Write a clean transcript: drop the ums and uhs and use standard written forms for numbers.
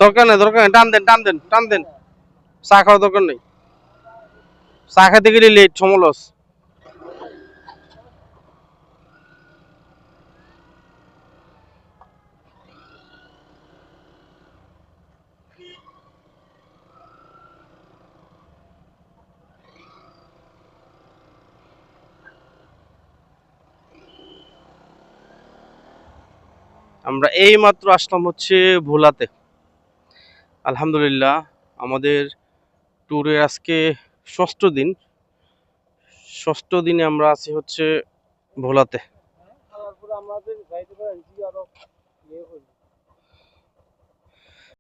দরকার নেই টান দেন চা খাওয়ার দরকার নেই চা খেতে গেলে লেট সমলস আমরা এই মাত্র আসলাম হচ্ছে ভোলাতে আলহামদুলিল্লাহ আমাদের ট্যুরের আজকে ষষ্ঠ দিনে আমরা আছি হচ্ছে ভোলাতে